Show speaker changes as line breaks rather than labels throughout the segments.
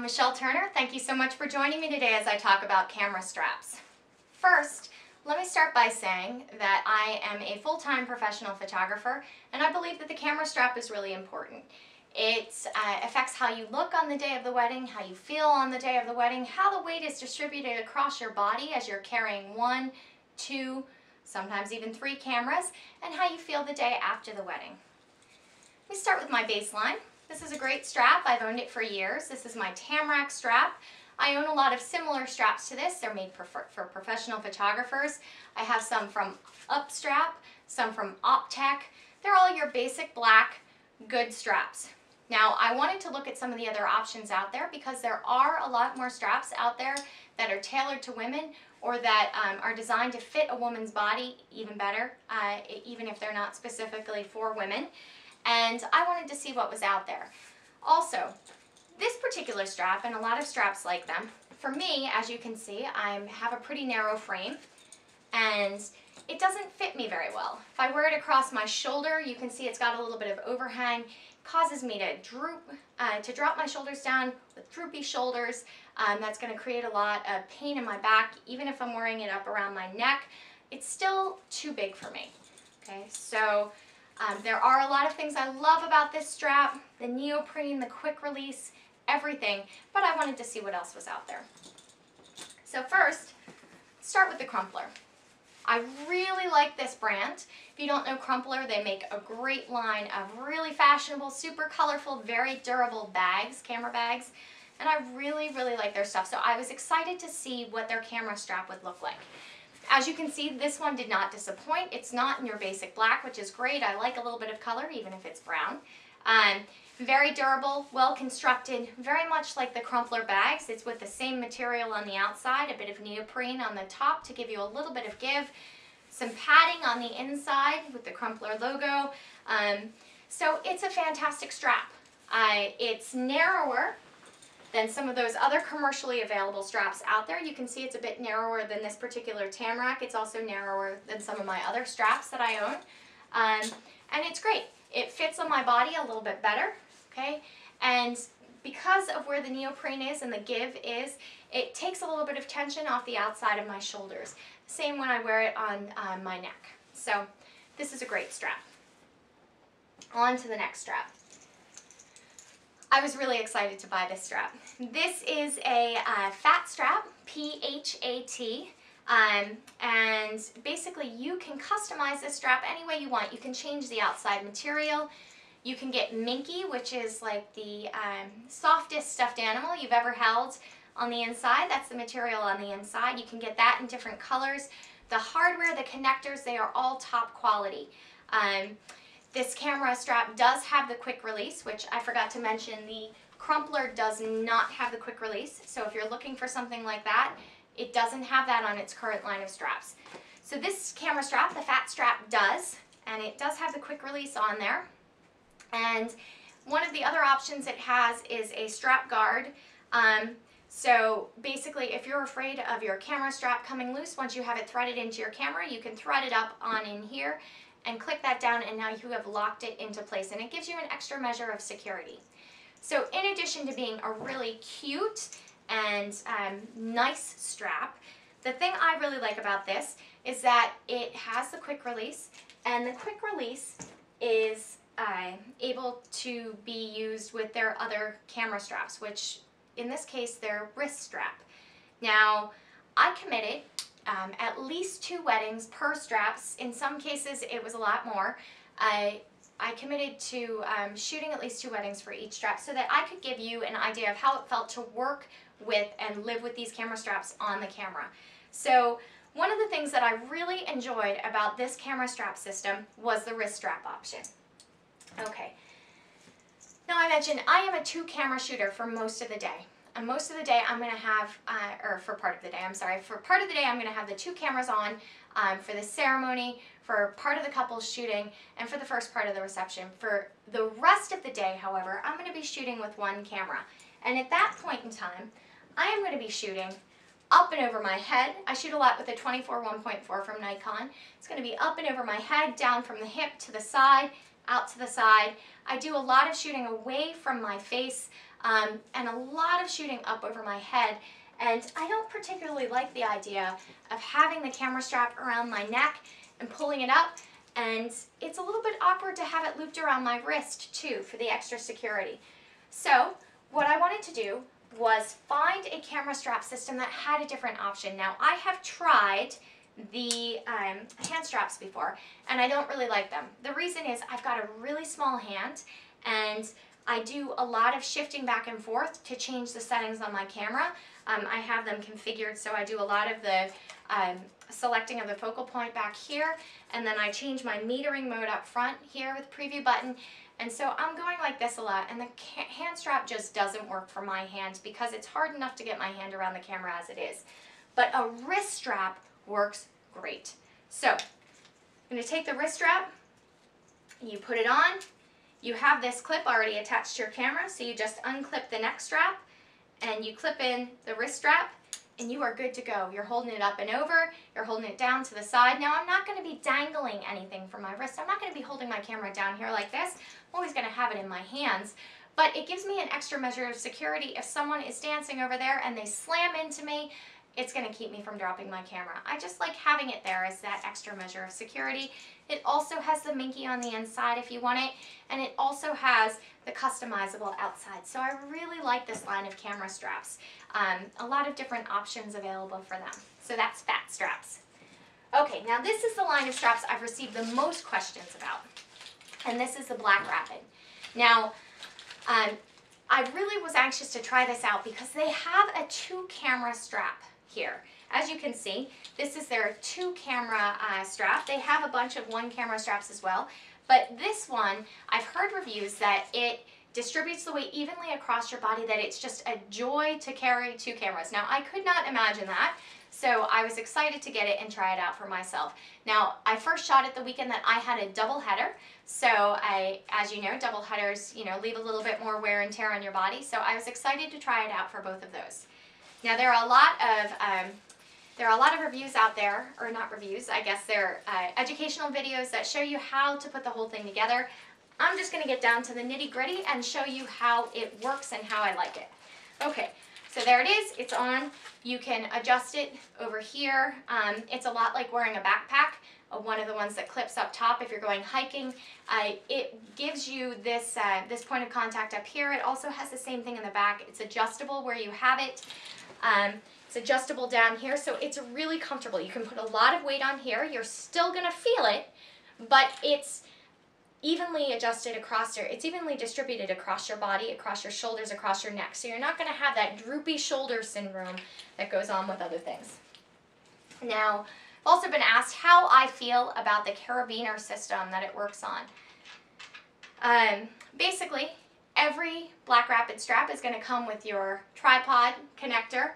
Michelle Turner. Thank you so much for joining me today as I talk about camera straps. First, let me start by saying that I am a full-time professional photographer, and I believe that the camera strap is really important. It affects how you look on the day of the wedding, how you feel on the day of the wedding, how the weight is distributed across your body as you're carrying 1, 2, sometimes even 3 cameras, and how you feel the day after the wedding. Let me start with my baseline. This is a great strap. I've owned it for years. This is my Tamrac Strap. I own a lot of similar straps to this. They're made for professional photographers. I have some from UPstrap, some from Optech. They're all your basic black, good straps. Now, I wanted to look at some of the other options out there because there are a lot more straps out there that are tailored to women or that are designed to fit a woman's body even better, even if they're not specifically for women. And I wanted to see what was out there. Also, this particular strap, and a lot of straps like them, for me, as you can see, I have a pretty narrow frame, and it doesn't fit me very well. If I wear it across my shoulder, you can see it's got a little bit of overhang. It causes me to drop my shoulders down with droopy shoulders. That's going to create a lot of pain in my back. Even if I'm wearing it up around my neck, it's still too big for me. Okay, so there are a lot of things I love about this strap, the neoprene, the quick release, everything, but I wanted to see what else was out there. So first, let's start with the Crumpler. I really like this brand. If you don't know Crumpler, they make a great line of really fashionable, super colorful, very durable bags, camera bags, and I really, really like their stuff. So I was excited to see what their camera strap would look like. As you can see, this one did not disappoint. It's not in your basic black, which is great. I like a little bit of color, even if it's brown. Very durable, well constructed, very much like the Crumpler bags. It's with the same material on the outside, a bit of neoprene on the top to give you a little bit of give, some padding on the inside with the Crumpler logo. So it's a fantastic strap. It's narrower than some of those other commercially available straps out there. You can see it's a bit narrower than this particular Tamrac. It's also narrower than some of my other straps that I own. And it's great. It fits on my body a little bit better, okay? And because of where the neoprene is and the give is, it takes a little bit of tension off the outside of my shoulders. Same when I wear it on my neck. So this is a great strap. On to the next strap. I was really excited to buy this strap. This is a Phat Strap, P-H-A-T, and basically you can customize this strap any way you want. You can change the outside material. You can get Minky, which is like the softest stuffed animal you've ever held on the inside. That's the material on the inside. You can get that in different colors. The hardware, the connectors, they are all top quality. This camera strap does have the quick release, which I forgot to mention. The Crumpler does not have the quick release, so if you're looking for something like that, it doesn't have that on its current line of straps. So this camera strap, the Phat Strap, does, and it does have the quick release on there. And one of the other options it has is a strap guard. So basically, if you're afraid of your camera strap coming loose, once you have it threaded into your camera, you can thread it up on in here and click that down, and now you have locked it into place, and it gives you an extra measure of security. So in addition to being a really cute and nice strap, the thing I really like about this is that it has the quick release, and the quick release is able to be used with their other camera straps, which in this case they're wrist strap. Now, I committed at least 2 weddings per straps. In some cases it was a lot more. I committed to shooting at least 2 weddings for each strap so that I could give you an idea of how it felt to work with and live with these camera straps on the camera. So one of the things that I really enjoyed about this camera strap system was the wrist strap option. Okay, now I mentioned I am a 2 camera shooter for most of the day. And most of the day I'm going to have, or for part of the day, I'm sorry, for part of the day I'm going to have the 2 cameras on for the ceremony, for part of the couple's shooting, and for the first part of the reception. For the rest of the day, however, I'm going to be shooting with 1 camera. And at that point in time, I am going to be shooting up and over my head. I shoot a lot with the 24 1.4 from Nikon. It's going to be up and over my head, down from the hip to the side, out to the side. I do a lot of shooting away from my face and a lot of shooting up over my head. And I don't particularly like the idea of having the camera strap around my neck and pulling it up. And it's a little bit awkward to have it looped around my wrist too for the extra security. So what I wanted to do was find a camera strap system that had a different option. Now I have tried the hand straps before and I don't really like them. The reason is I've got a really small hand and I do a lot of shifting back and forth to change the settings on my camera. I have them configured so I do a lot of the selecting of the focal point back here, and then I change my metering mode up front here with preview button. And so I'm going like this a lot, and the hand strap just doesn't work for my hand because it's hard enough to get my hand around the camera as it is. But a wrist strap works great. So I'm going to take the wrist strap, you put it on, you have this clip already attached to your camera, so you just unclip the neck strap and you clip in the wrist strap, and you are good to go. You're holding it up and over, you're holding it down to the side. Now I'm not going to be dangling anything from my wrist. I'm not going to be holding my camera down here like this. I'm always going to have it in my hands. But it gives me an extra measure of security. If someone is dancing over there and they slam into me, it's going to keep me from dropping my camera. I just like having it there as that extra measure of security. It also has the minky on the inside if you want it, and it also has the customizable outside. So I really like this line of camera straps. A lot of different options available for them. So that's Phat Straps. Okay, now this is the line of straps I've received the most questions about, and this is the Blackrapid. Now, I really was anxious to try this out because they have a 2-camera strap here. As you can see, this is their 2-camera strap. They have a bunch of 1-camera straps as well, but this one, I've heard reviews that it distributes the weight evenly across your body, that it's just a joy to carry 2 cameras. Now, I could not imagine that, so I was excited to get it and try it out for myself. Now, I first shot it the weekend that I had a double header, so as you know, double headers, leave a little bit more wear and tear on your body, so I was excited to try it out for both of those. Now, there are a lot of reviews out there, or not reviews, I guess they're educational videos that show you how to put the whole thing together. I'm just going to get down to the nitty-gritty and show you how it works and how I like it. Okay, so there it is. It's on. You can adjust it over here. It's a lot like wearing a backpack, one of the ones that clips up top if you're going hiking. It gives you this, this point of contact up here. It also has the same thing in the back. It's adjustable where you have it. It's adjustable down here, so it's really comfortable. You can put a lot of weight on here. You're still going to feel it, but it's evenly adjusted across there. It's evenly distributed across your body, across your shoulders, across your neck. So you're not going to have that droopy shoulder syndrome that goes on with other things. Now, I've also been asked how I feel about the carabiner system that it works on. Basically, every Blackrapid strap is going to come with your tripod connector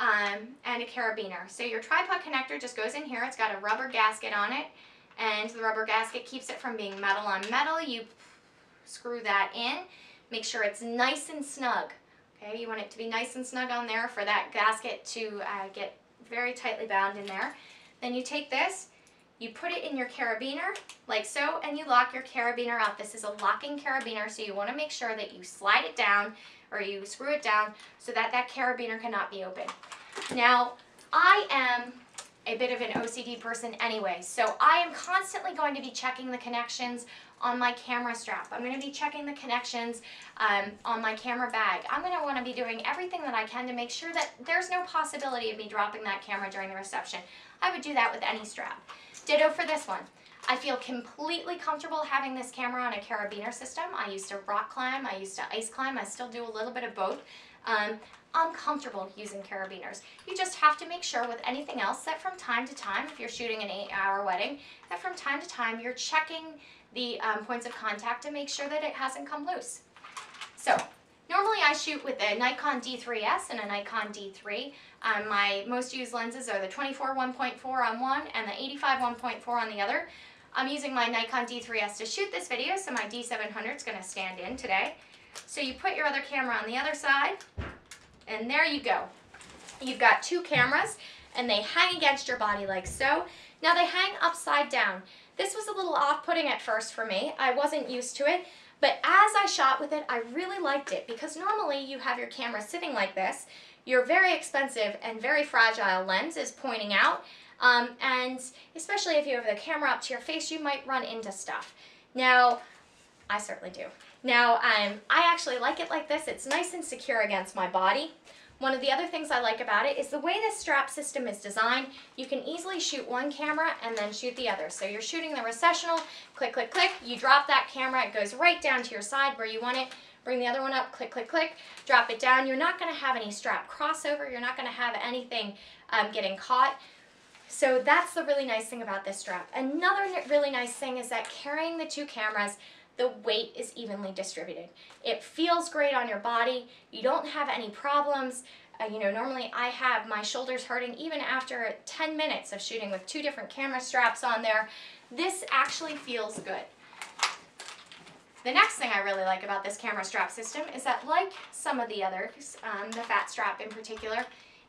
and a carabiner. So your tripod connector just goes in here. It's got a rubber gasket on it, and the rubber gasket keeps it from being metal on metal. You screw that in. Make sure it's nice and snug. Okay, you want it to be nice and snug on there for that gasket to get very tightly bound in there. Then you take this, you put it in your carabiner, like so, and you lock your carabiner up. This is a locking carabiner, so you want to make sure that you slide it down or you screw it down so that that carabiner cannot be open. Now, I am a bit of an OCD person anyway, so I am constantly going to be checking the connections on my camera strap. I'm going to be checking the connections on my camera bag. I'm going to want to be doing everything that I can to make sure that there's no possibility of me dropping that camera during the reception. I would do that with any strap. Ditto for this one. I feel completely comfortable having this camera on a carabiner system. I used to rock climb, I used to ice climb, I still do a little bit of both. I'm comfortable using carabiners. You just have to make sure with anything else that from time to time, if you're shooting an 8-hour wedding, that from time to time you're checking the points of contact to make sure that it hasn't come loose. So, normally I shoot with a Nikon D3S and a Nikon D3. My most used lenses are the 24 1.4 on one and the 85 1.4 on the other. I'm using my Nikon D3S to shoot this video, so my D700 is going to stand in today. So you put your other camera on the other side, and there you go. You've got 2 cameras, and they hang against your body like so. Now they hang upside down. This was a little off-putting at first for me. I wasn't used to it, but as I shot with it, I really liked it because normally you have your camera sitting like this. Your very expensive and very fragile lens is pointing out, and especially if you have the camera up to your face, you might run into stuff. Now, I certainly do. Now, I actually like it like this. It's nice and secure against my body. One of the other things I like about it is the way this strap system is designed. You can easily shoot one camera and then shoot the other. So you're shooting the recessional, click, click, click. You drop that camera, it goes right down to your side where you want it. Bring the other one up, click, click, click, drop it down. You're not going to have any strap crossover. You're not going to have anything getting caught. So that's the really nice thing about this strap. Another really nice thing is that carrying the two cameras, the weight is evenly distributed. It feels great on your body. You don't have any problems. You know, normally I have my shoulders hurting even after 10 minutes of shooting with two different camera straps on there. This actually feels good. The next thing I really like about this camera strap system is that, like some of the others, the Phat Strap in particular,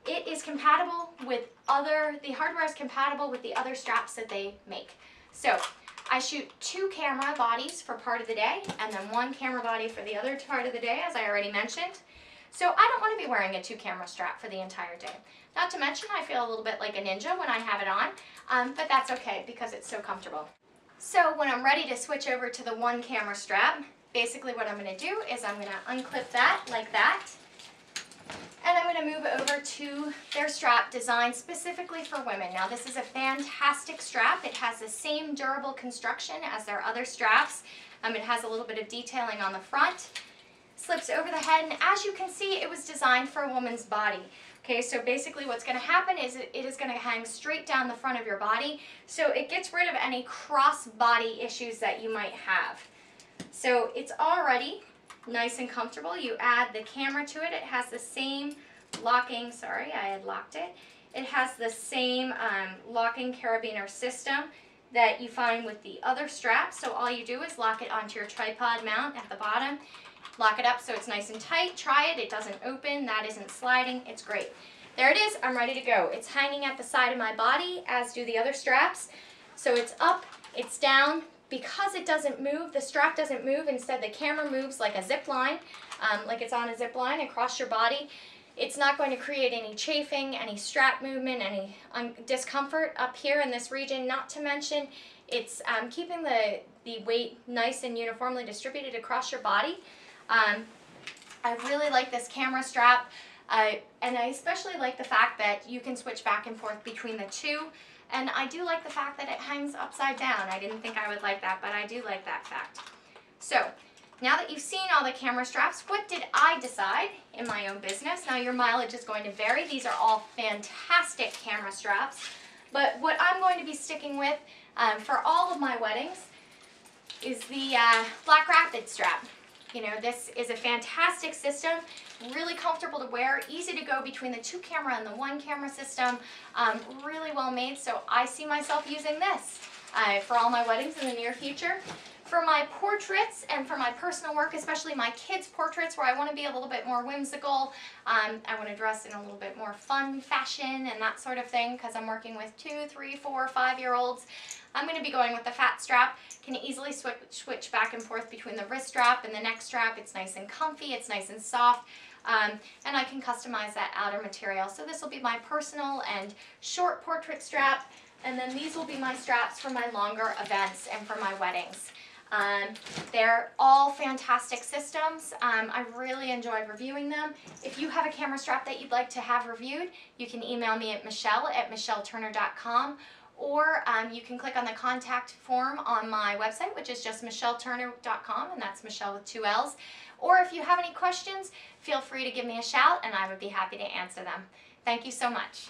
it is compatible with the hardware is compatible with the other straps that they make. So I shoot two camera bodies for part of the day and then one camera body for the other part of the day, as I already mentioned. So I don't want to be wearing a two camera strap for the entire day. Not to mention I feel a little bit like a ninja when I have it on, but that's okay because it's so comfortable. So when I'm ready to switch over to the one camera strap, basically what I'm going to do is I'm going to unclip that like that, and I'm going to move over to their strap designed specifically for women. Now this is a fantastic strap. It has the same durable construction as their other straps. It has a little bit of detailing on the front, slips over the head, and as you can see, it was designed for a woman's body. Okay, so basically what's going to happen is it is going to hang straight down the front of your body, so it gets rid of any cross-body issues that you might have. So it's already nice and comfortable. You add the camera to it. It has the same locking, sorry, I had locked it. It has the same locking carabiner system that you find with the other straps. So all you do is lock it onto your tripod mount at the bottom. Lock it up so it's nice and tight. Try it. It doesn't open. That isn't sliding. It's great. There it is. I'm ready to go. It's hanging at the side of my body, as do the other straps. So it's up, it's down. Because it doesn't move, the strap doesn't move. Instead, the camera moves like a zip line, like it's on a zip line across your body. It's not going to create any chafing, any strap movement, any discomfort up here in this region. Not to mention, it's keeping the weight nice and uniformly distributed across your body. I really like this camera strap, and I especially like the fact that you can switch back and forth between the two. And I do like the fact that it hangs upside down. I didn't think I would like that, but I do like that fact. So, now that you've seen all the camera straps, what did I decide in my own business? Now your mileage is going to vary. These are all fantastic camera straps. But what I'm going to be sticking with for all of my weddings is the Blackrapid strap. You know, this is a fantastic system, really comfortable to wear, easy to go between the two camera and the one camera system, really well made, so I see myself using this for all my weddings in the near future. For my portraits and for my personal work, especially my kids' portraits where I want to be a little bit more whimsical, I want to dress in a little bit more fun fashion and that sort of thing because I'm working with 2, 3, 4, 5-year-olds. I'm going to be going with the Phat Strap. Can easily switch back and forth between the wrist strap and the neck strap. It's nice and comfy, it's nice and soft, and I can customize that outer material. So this will be my personal and short portrait strap, and then these will be my straps for my longer events and for my weddings. They're all fantastic systems. I really enjoyed reviewing them. If you have a camera strap that you'd like to have reviewed, you can email me at michelle@michelleturner.com, or you can click on the contact form on my website, which is just michelleturner.com, and that's Michelle with 2 L's. Or if you have any questions, feel free to give me a shout, and I would be happy to answer them. Thank you so much.